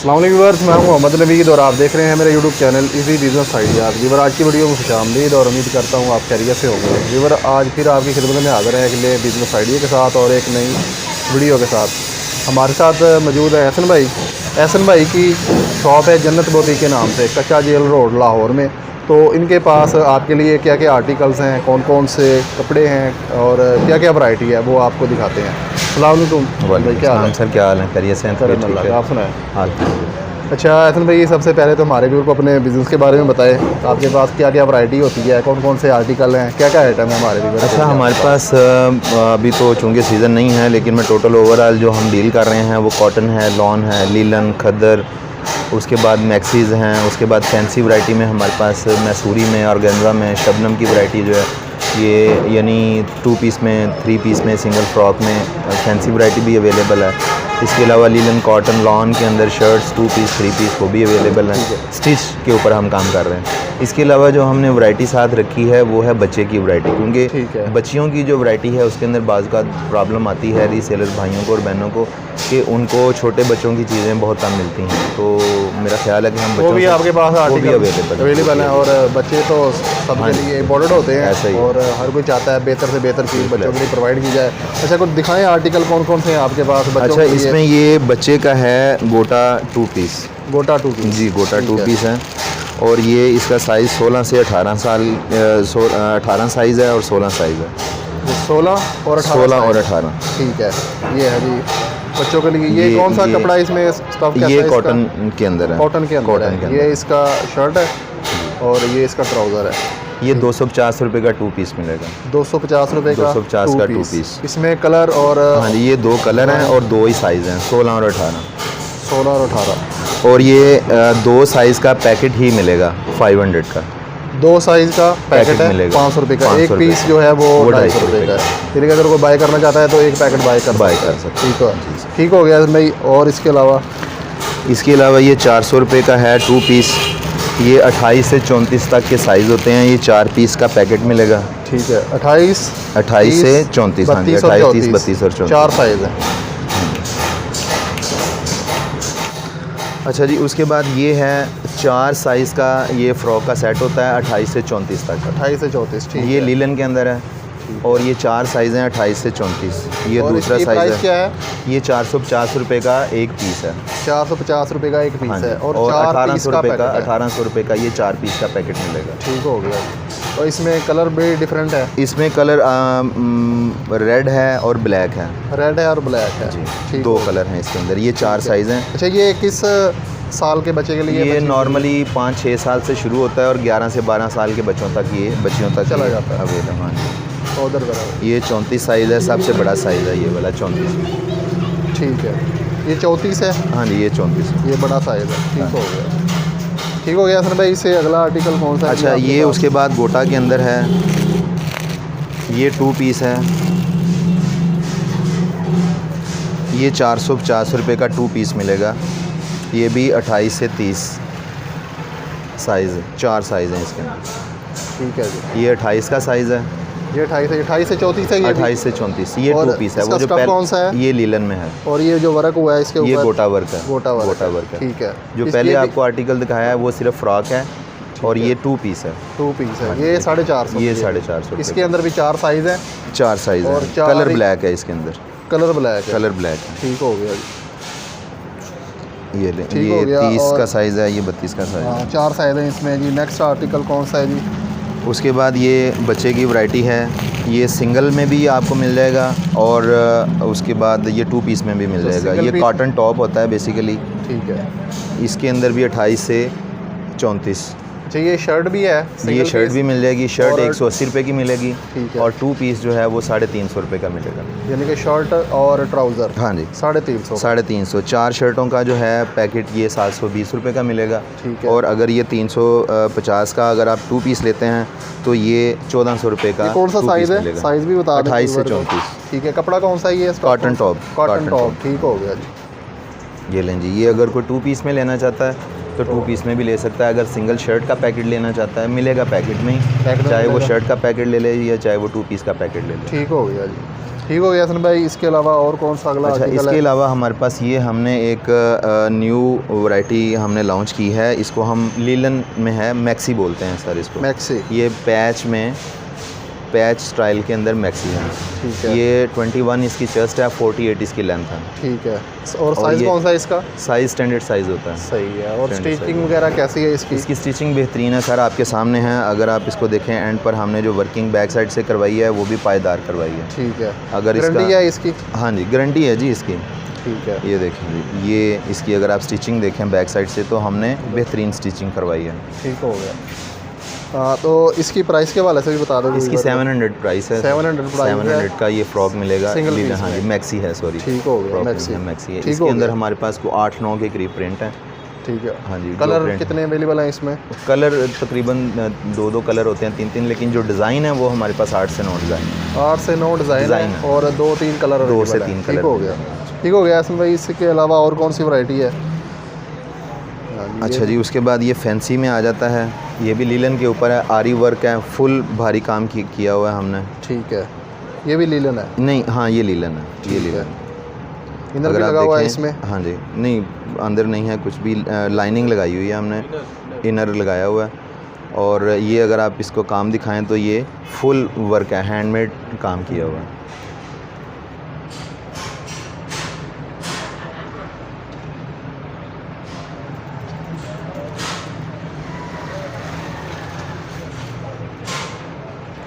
अस्सलाम वालेकुम व्यूअर्स, मैं हूं मोहम्मद नवीद और आप देख रहे हैं मेरे YouTube channel easy business ideas. Viewer, आज की वीडियो में खुशामदीद और उम्मीद करता हूं आप खैरियत से होंगे। व्यूअर, आज फिर आपकी खिदमत में हाज़िर है अगले बिजनेस आइडिया के साथ और एक नई वीडियो के साथ। हमारे साथ मौजूद है एहसन भाई। एहसन भाई की शॉप है जन्नत बोती के नाम से, कच्चा जेल रोड लाहौर में। तो इनके पास आपके लिए क्या क्या आर्टिकल्स हैं, कौन कौन से कपड़े हैं और क्या क्या वैरायटी है, वो आपको दिखाते हैं। अस्सलाम वालेकुम भाई, क्या हाल है? सर, क्या हाल है? खैरियत से हैं? आप सुनाएं। हाल। अच्छा एहसन भाई, सबसे पहले तो हमारे व्यूअर को अपने बिज़नेस के बारे में बताएं। आपके पास क्या क्या वैरायटी होती है, कौन कौन से आर्टिकल हैं, क्या क्या आइटम है हमारे व्यूअर? अच्छा, हमारे पास अभी तो चूँकि सीज़न नहीं है, लेकिन मैं टोटल ओवरऑल जो हम डील कर रहे हैं वो कॉटन है, लॉन है, लीलन, खद्दर, उसके बाद मैक्सीज़ हैं, उसके बाद फैंसी वैरायटी में हमारे पास मैसूरी में, ऑर्गेन्जा में, शबनम की वैरायटी जो है ये यानी 2 पीस में, 3 पीस में, सिंगल फ्रॉक में फैंसी वैरायटी भी अवेलेबल है। इसके अलावा लीलन, कॉटन, लॉन के अंदर शर्ट्स 2 पीस, 3 पीस वो भी अवेलेबल हैं। स्टिच के ऊपर हम काम कर रहे हैं। इसके अलावा जो हमने वैरायटी साथ रखी है वो है बच्चे की वैरायटी, क्योंकि बच्चियों की जो वैरायटी है उसके अंदर बाज़ का प्रॉब्लम आती है रीसेलर भाइयों को और बहनों को कि उनको छोटे बच्चों की चीज़ें बहुत कम मिलती हैं। तो मेरा ख्याल है कि हम वो भी आपके पास अवेलेबल है और बच्चे तो सबके लिए इम्पोर्टेंट होते हैं, ऐसा ही, और हर कोई चाहता है बेहतर से बेहतर चीज़ बच्चों के लिए प्रोवाइड की जाए। अच्छा, कुछ दिखाएं आर्टिकल कौन कौन से हैं आपके पास बच्चों के लिए? अच्छा, इसमें ये बच्चे का है गोटा 2 पीस। गोटा 2 पीस जी, गोटा 2 पीस है। और ये इसका साइज़ 16 से 18 साल 18 साइज़ है और 16 साइज़ है। 16 और 18। ठीक है, ये है जी बच्चों के लिए। ये कौन सा कपड़ा इसमें स्टफ कैसा है? ये कॉटन के अंदर है। कॉटन के अंदर है। ये इसका शर्ट है और ये इसका ट्राउज़र है। ये 250 रुपये का 2 पीस मिलेगा। 250 रुपये का 250 का 2 पीस। इसमें कलर और हाँ जी, ये 2 कलर हैं और 2 ही साइज़ हैं, 16 और 18। 16 और 18। और ये 2 साइज़ का पैकेट ही मिलेगा 500 का। 2 साइज़ का पैकेट है 500 रुपये का। एक पीस जो है वो 250 रुपये का है। फिर अगर कोई बाय करना चाहता है तो एक पैकेट बाय कर सकते हैं। ठीक हो गया भाई। और इसके अलावा ये 400 रुपये का है 2 पीस। ये 28 से 34 तक के साइज़ होते हैं। ये 4 पीस का पैकेट मिलेगा। ठीक है, 28 से 34। हाँ जी, 28, 30, 32 और 34 4 साइज़ है। अच्छा जी, उसके बाद ये है 4 साइज़ का ये फ़्रॉक का सेट होता है 28 से 34 तक। 28 से 34, ठीक है। ये लीलन के अंदर है और ये 4 साइज़ हैं 28 से 34। ये दूसरा साइज़ है। क्या है? ये 450 रुपये का एक पीस है। 450 रुपये का एक पीस है। और 1800 रुपये का 1800 रुपये का ये 4 पीस का पैकेट मिलेगा। ठीक हो गया। और इसमें कलर भी डिफरेंट है। इसमें कलर रेड है और ब्लैक है। रेड है और ब्लैक है जी, 2 कलर हैं इसके अंदर। ये 4 साइज़ हैं। अच्छा, ये किस साल के बच्चे के लिए? ये नॉर्मली 5-6 साल से शुरू होता है और 11 से 12 साल के बच्चों तक ये बच्चियों तक चला जाता है। अवेलेबल। हाँ जी, उधर बराबर। ये 34 साइज़ है, सबसे बड़ा साइज़ है ये वाला 34। ठीक है, ये 34 है। हाँ जी, ये 34, ये बड़ा साइज़ है। ठीक हो गया। ठीक हो गया सर भाई। इससे अगला आर्टिकल कौन सा है? अच्छा, ये उसके बाद गोटा के अंदर है। ये 2 पीस है। ये 450 रुपये का 2 पीस मिलेगा। ये भी 28 से 30 साइज़, 4 साइज़ हैं इसके अंदर। ठीक है जी। ये 28 का साइज़ है। ये 28 से 34 है। ये 28 से 34। ये 2 पीस है। वो जो कौन सा है? ये लीलन में है। और ये जो वर्क हुआ है इसके ऊपर? ये गोटा वर्क है। गोटा वर्क है। ठीक है। जो पहले आपको आर्टिकल दिखाया है वो सिर्फ फ्रॉक है और ये 2 पीस है। 2 पीस है। ये 450। ये 450। इसके अंदर भी 4 साइज़ हैं। 4 साइज़ है। कलर ब्लैक है इसके अंदर। कलर ब्लैक है। ठीक हो गया जी। ये 30 का साइज़ है, ये 32 का साइज़ है। 4 साइज़ हैं इसमें जी। नेक्स्ट आर्टिकल कौन सा है जी? उसके बाद ये बच्चे की वैरायटी है। ये सिंगल में भी आपको मिल जाएगा और उसके बाद ये 2 पीस में भी मिल जाएगा। ये कॉटन टॉप होता है बेसिकली। ठीक है। इसके अंदर भी 28 से 34। अच्छा, ये शर्ट भी है? ये शर्ट भी मिल जाएगी। शर्ट 180 रुपये की मिलेगी। ठीक है। और 2 पीस जो है वो 350 रुपये का मिलेगा। यानी कि शर्ट और ट्राउज़र? हाँ जी, 350। 350। 4 शर्टों का जो है पैकेट ये 720 रुपये का मिलेगा। ठीक है। और अगर ये 350 का अगर आप 2 पीस लेते हैं तो ये 1400 रुपये का। कौन सा साइज़ है? साइज़ भी बता दें। 28 से 34। ठीक है। कपड़ा कौन सा है ये? Cotton top. ठीक हो गया जी। ये लें जी। ये अगर कोई 2 पीस में लेना चाहता है तो 2 पीस में भी ले सकता है। अगर सिंगल शर्ट का पैकेट लेना चाहता है मिलेगा पैकेट में ही, चाहे वो शर्ट का पैकेट ले ले या चाहे वो 2 पीस का पैकेट ले ले। ठीक हो गया जी। ठीक हो गया हसन भाई। इसके अलावा और कौन सा अगला अच्छा, आर्टिकल इसके है? अलावा हमारे पास ये हमने एक न्यू वैरायटी हमने लॉन्च की है। इसको हम लीलन में है, मैक्सी बोलते हैं सर इसको। मैक्सी। ये पैच स्टाइल के अंदर मैक्सी है। ठीक है। ये 21 इसकी चेस्ट है, 48 इसकी लेंथ है। ठीक है। और साइज़ कौन सा है इसका? साइज़ स्टैंडर्ड साइज़ होता है। सही है। और Standard स्टिचिंग size। वगैरह कैसी है इसकी? इसकी स्टिचिंग बेहतरीन है सर, आपके सामने है। अगर आप इसको देखें एंड पर हमने जो वर्किंग बैक साइड से करवाई है वो भी पायदार करवाई है। ठीक है। अगर गारंटी है इसकी? हाँ जी, गारंटी है जी इसकी। ठीक है। ये देखें जी, ये इसकी अगर आप स्टिचिंग देखें बैक साइड से तो हमने बेहतरीन स्टिचिंग करवाई है। ठीक हो गया। हाँ, तो इसकी प्राइस के हवाले से भी बता दो। इसकी 700 प्राइस है। 700 प्राइस 700 का ये फ्रॉक मिलेगा। सिंगल लीलन, पीस हाँ में। जी, मैक्सी है, सॉरी। ठीक हो गया। Frock maxi. मैक्सी है। ठीक इसके हो अंदर गया। हमारे पास को 8-9 के करीब प्रिंट हैं। ठीक है। हाँ जी। कलर print कितने अवेलेबल हैं इसमें? कलर तकरीबन 2-2 कलर होते हैं, 3-3, लेकिन जो डिज़ाइन है वो हमारे पास 8 से 9 डिज़ाइन है। 8 से 9 डिज़ाइन है और 2-3 कलर। 2 से 3 कलर। ठीक हो गया। ठीक हो गया हसन भाई। इसके अलावा और कौन सी वैरायटी है? अच्छा जी, उसके बाद ये फैंसी में आ जाता है। ये भी लीलन के ऊपर है, आरी वर्क है, फुल भारी काम किया हुआ है हमने। ठीक है। ये भी लीलन है? नहीं, हाँ ये लीलन है, ये लीलन। इनर भी लगा हुआ है इसमें? हाँ जी, नहीं अंदर नहीं है कुछ भी, लाइनिंग लगाई हुई है हमने, इनर लगाया हुआ है। और ये अगर आप इसको काम दिखाएं तो ये फुल वर्क है, हैंडमेड काम किया हुआ है।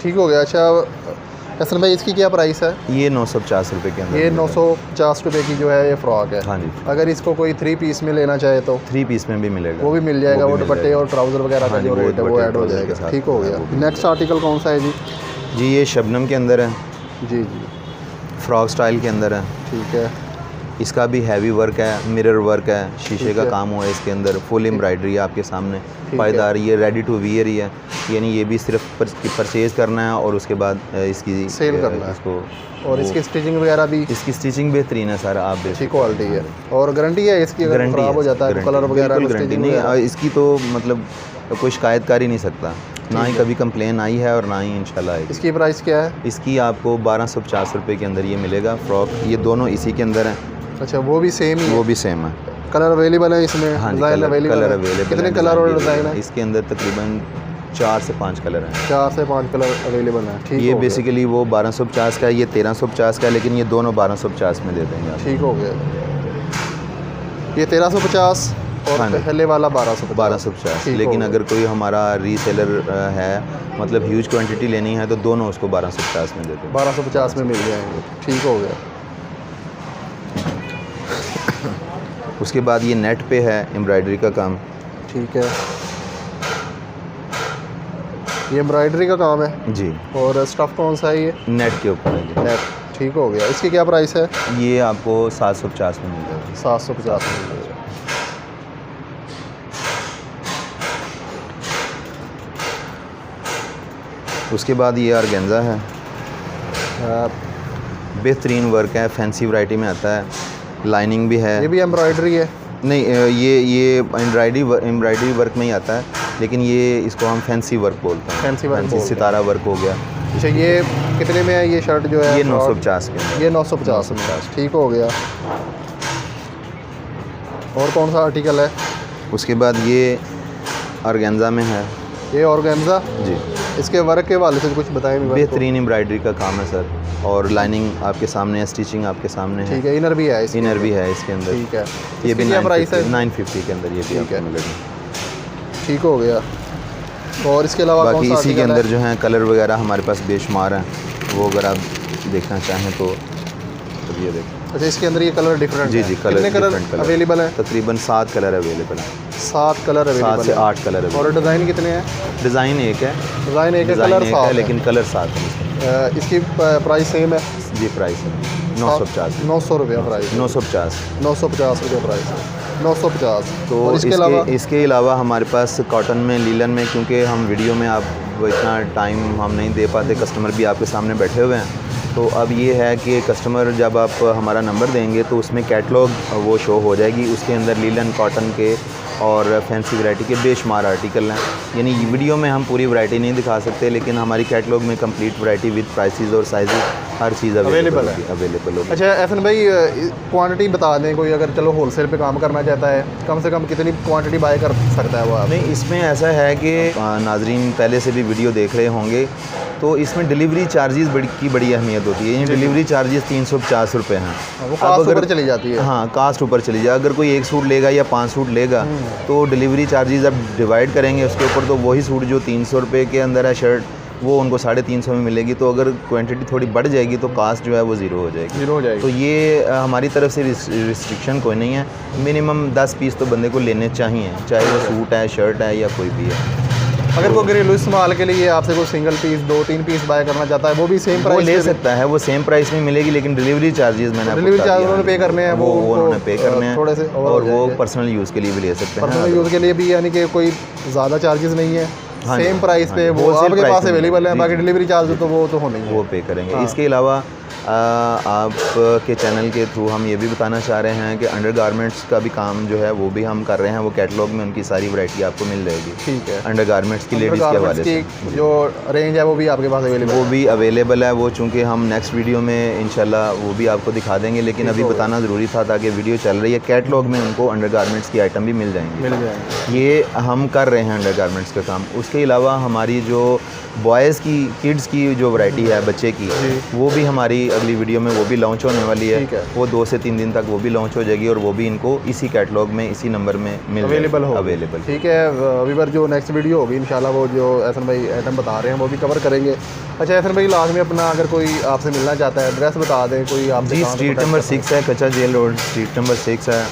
ठीक हो गया। अच्छा हसन भाई, इसकी क्या प्राइस है? ये 950 रुपये के अंदर। ये 950 रुपये की जो है ये फ्रॉक है। हाँ जी। अगर इसको कोई 3 पीस में लेना चाहे तो 3 पीस में भी मिलेगा, वो भी मिल जाएगा। वो भी मिल दुपट्टे जाएगा। और ट्राउज़र वगैरह का हाँ जी, जो रेट है वो दुपट्टे ऐड हो ट्राउज़र के जाएगा। साथ ठीक हो गया। वो भी। नेक्स्ट आर्टिकल कौन सा है जी? जी, ये शबनम के अंदर है, जी जी। फ्रॉक स्टाइल के अंदर है। ठीक है। इसका भी हैवी वर्क है, मिरर वर्क है, शीशे ठीक का है। काम हुआ है इसके अंदर, फुल एम्ब्रॉयडरी है आपके सामने, है। पायदार। ये रेडी टू वियर ही है, यानी ये भी सिर्फ परचेज़ करना है और उसके बाद इसकी सेल करना है। इसको। और इसकी स्टिचिंग वगैरह भी इसकी स्टिचिंग बेहतरीन है सर, आप अच्छी क्वालिटी है। और गारंटी है इसकी? अगर गारंटी ख़राब हो जाता है तो कलर वगैरह बिल्कुल गारंटी stitching नहीं वगैरह? इसकी तो मतलब कोई शिकायत कर ही नहीं सकता, ना ही कभी कंप्लेन आई है और ना ही इंशाल्लाह आएगी। इसकी प्राइस क्या है? इसकी आपको 1250 रुपये के अंदर ये मिलेगा फ्रॉक। ये दोनों इसी के अंदर हैं। अच्छा, वो भी सेम ही है? वो भी सेम है। कलर अवेलेबल है इसमें? हाँ जी, डिज़ाइन कलर अवेलेबल अवेलेबल। कितने कलर और डिज़ाइन है इसके अंदर? तकरीबन 4 से 5 कलर हैं। 4 से 5 कलर अवेलेबल हैं। ठीक ये हो गया। बेसिकली वो 1250 का है, ये 1350 का है, लेकिन ये दोनों 1250 में दे देंगे आप। ठीक हो गया। ये 1350 और हाँ जी। पहले वाला 1250। 1250, ठीक लेकिन हो अगर कोई हमारा रीसेलर है, मतलब ह्यूज क्वांटिटी लेनी है तो दोनों उसको 1250 में दे देंगे। 1250 में मिल जाएंगे। ठीक हो गया। उसके बाद ये नेट पे है एम्ब्रॉयडरी का काम। ठीक है। ये एम्ब्रॉयडरी का काम है जी, और स्टफ़ कौन सा है ये? नेट के ऊपर है जी। नेट। ठीक हो गया। इसकी क्या प्राइस है? ये आपको 750 में मिल जाएगा। 750 में मिल जाएगा। उसके बाद ये ऑर्गेन्जा है, बेहतरीन वर्क है, फैंसी वैरायटी में आता है, लाइनिंग भी है। ये भी एम्ब्रॉयडरी है? नहीं, ये एम्ब्रॉयडरी वर्क में ही आता है, लेकिन ये इसको हम फैंसी वर्क बोलते हैं। फैंसी वर्क बोलते हैं। सितारा वर्क हो गया। अच्छा, ये कितने में है ये शर्ट जो है? ये 950 के अंदर। ये 950 में। ठीक हो गया। और कौन सा आर्टिकल है? उसके बाद ये ऑर्गेन्जा में है। ये ऑर्गेन्जा? जी, इसके वर्क के वाले से कुछ बताएं मेरे को। बेहतरीन एम्ब्रॉयडरी का काम है सर, और लाइनिंग आपके सामने है, स्टिचिंग आपके सामने है। ठीक है। इनर भी है इसके? इनर भी है इसके अंदर। ठीक है। ये भी क्या प्राइस है? 950 के अंदर ये भी ठीक आपको है। मिलेगा। ठीक हो गया। और इसके अलावा बाकी कौन सा इसी के आर्टिकल अंदर है? जो है कलर वगैरह हमारे पास बेशुमार हैं, वो अगर आप देखना चाहें तो ये देखें। अच्छा, इसके अंदर ये कलर डिफरेंट जी है? जी, कलर कितने कलर डिफरेंट कलर अवेलेबल है? तकरीबन 7 कलर अवेलेबल हैं। 7 कलर 7 अवेलेबल से है। 8 कलर और अवेलेबल। डिज़ाइन कितने हैं? डिज़ाइन एक है, डिज़ाइन एक है, डिज़ाइन कलर एक 7 है, लेकिन कलर 7 है इसका। इसकी प्राइस सेम है? जी, प्राइस है 950। 900 रुपया प्राइस। 950। 950 रुपये प्राइस है। 950। तो और इसके अलावा हमारे पास कॉटन में, लीलन में, क्योंकि हम वीडियो में आप इतना टाइम हम नहीं दे पाते, कस्टमर भी आपके सामने बैठे हुए हैं, तो अब ये है कि कस्टमर जब आप हमारा नंबर देंगे तो उसमें कैटलॉग वो शो हो जाएगी। उसके अंदर लीलन, कॉटन के और फैंसी वैरायटी के बेशुमार आर्टिकल हैं। यानी वीडियो में हम पूरी वैरायटी नहीं दिखा सकते, लेकिन हमारी कैटलॉग में कंप्लीट वैरायटी विद प्राइसेस और साइज़ हर चीज़ Available है। अवेलेबल होगी। अच्छा एहसन भाई, क्वांटिटी बता दें, कोई अगर चलो होलसेल पे काम करना चाहता है कम से कम कितनी क्वांटिटी बाय कर सकता है वो आप? नहीं, इसमें ऐसा है कि नाजरीन पहले से भी वीडियो देख रहे होंगे, तो इसमें डिलीवरी चार्जेस की बड़ी अहमियत होती है। ये डिलीवरी चार्जेस 350 रुपये हैं। वो कास्ट ऊपर चली जाती है। हाँ, कास्ट ऊपर चली जाए। अगर कोई एक सूट लेगा या 5 सूट लेगा तो डिलीवरी चार्जेस अब डिवाइड करेंगे उसके ऊपर, तो वही सूट जो 300 रुपये के अंदर है शर्ट, वो उनको 350 में मिलेगी। तो अगर क्वांटिटी थोड़ी बढ़ जाएगी तो कास्ट जो है वो ज़ीरो हो जाएगी। तो ये हमारी तरफ से रिस्ट्रिक्शन कोई नहीं है। मिनिमम 10 पीस तो बंदे को लेने चाहिए, चाहे वो सूट है, शर्ट है या कोई भी है। अगर कोई घरेलू इस्तेमाल के लिए आपसे कोई सिंगल पीस 2-3 पीस बाय करना चाहता है वो भी सेम प्राइस वो ले सकता है, वो सेम प्राइस में मिलेगी, लेकिन डिलीवरी चार्जेस मैंने डिलीवरी चार्ज उन्होंने पे करने हैं, वो उन्होंने पे करने हैं थोड़े से, और वो पर्सनल यूज़ के लिए भी ले सकते हैं। पर्सनल यूज़ के लिए भी, यानी कि कोई ज़्यादा चार्जेस नहीं है, हाँ सेम जी, प्राइस हाँ पे जी, वो wholesale आपके price पास में अवेलेबल है। जी, बाकी जी। डिलीवरी चार्ज तो वो तो होने ही है। वो पे करेंगे। हाँ। इसके अलावा आपके चैनल के थ्रू हम ये भी बताना चाह रहे हैं कि अंडर गारमेंट्स का भी काम जो है वो भी हम कर रहे हैं। वो कैटलॉग में उनकी सारी वैरायटी आपको मिल जाएगी। ठीक है। अंडर गारमेंट्स की लेडीज़ के हवाले से जो रेंज है वो भी आपके पास अवेलेबल वो भी अवेलेबल है। वो चूँकि हम नेक्स्ट वीडियो में इंशाल्लाह वो भी आपको दिखा देंगे, लेकिन अभी बताना ज़रूरी था ताकि वीडियो चल रही है। कैटलॉग में उनको अंडर गारमेंट्स की आइटम भी मिल जाएंगे। ये हम कर रहे हैं अंडर गारमेंट्स का काम। उसके अलावा हमारी जो बॉयज़ की, किड्स की जो वैरायटी है बच्चे की, वो भी हमारी अगली वीडियो में वो भी लॉन्च होने वाली है। वो 2 से 3 दिन तक वो भी लॉन्च हो जाएगी और वो भी इनको इसी कैटलॉग में, इसी नंबर में अवेलेबल। ठीक है वीवर, जो नेक्स्ट वीडियो होगी इंशाल्लाह वो जो एहसन भाई आइटम बता रहे हैं वो भी कवर करेंगे। अच्छा एहसन भाई, लास्ट में अपना अगर कोई आपसे मिलना चाहता है एड्रेस बता दें। कोई आप जी, स्ट्रीट नंबर 6 है, कच्चा जेल रोड, स्ट्रीट नंबर 6 है,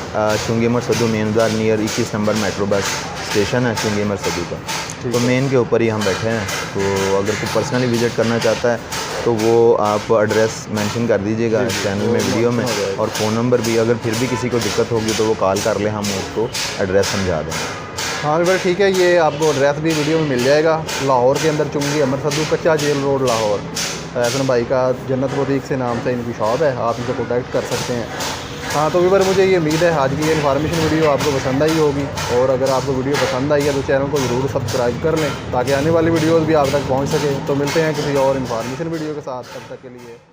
चुंगीमर सदू मेन बाज़ार near 21 number metro bus station है चुंगीमर सदू का। तो मेन के ऊपर ही हम बैठे हैं। तो अगर कोई पर्सनली विज़िट करना चाहता है तो वो आप एड्रेस मेंशन कर दीजिएगा चैनल में, वीडियो में, और फ़ोन नंबर भी। अगर फिर भी किसी को दिक्कत होगी तो वो कॉल कर ले, हम उसको एड्रेस समझा देंगे। हाँ भाई ठीक है, ये आपको एड्रेस भी वीडियो में मिल जाएगा। लाहौर के अंदर चुंगी अमर सदू, कच्चा जेल रोड, लाहौर। एहसन भाई का जन्नत बुटीक से नाम से इनकी शॉप है, आप इनसे कॉन्टैक्ट कर सकते हैं। हाँ तो वीवर, मुझे ये उम्मीद है आज की ये इन्फॉर्मेशन वीडियो आपको पसंद आई होगी, और अगर आपको वीडियो पसंद आई है तो चैनल को ज़रूर सब्सक्राइब कर लें ताकि आने वाली वीडियोज़ भी आप तक पहुँच सके। तो मिलते हैं किसी और इन्फॉर्मेशन वीडियो के साथ, तब तक के लिए।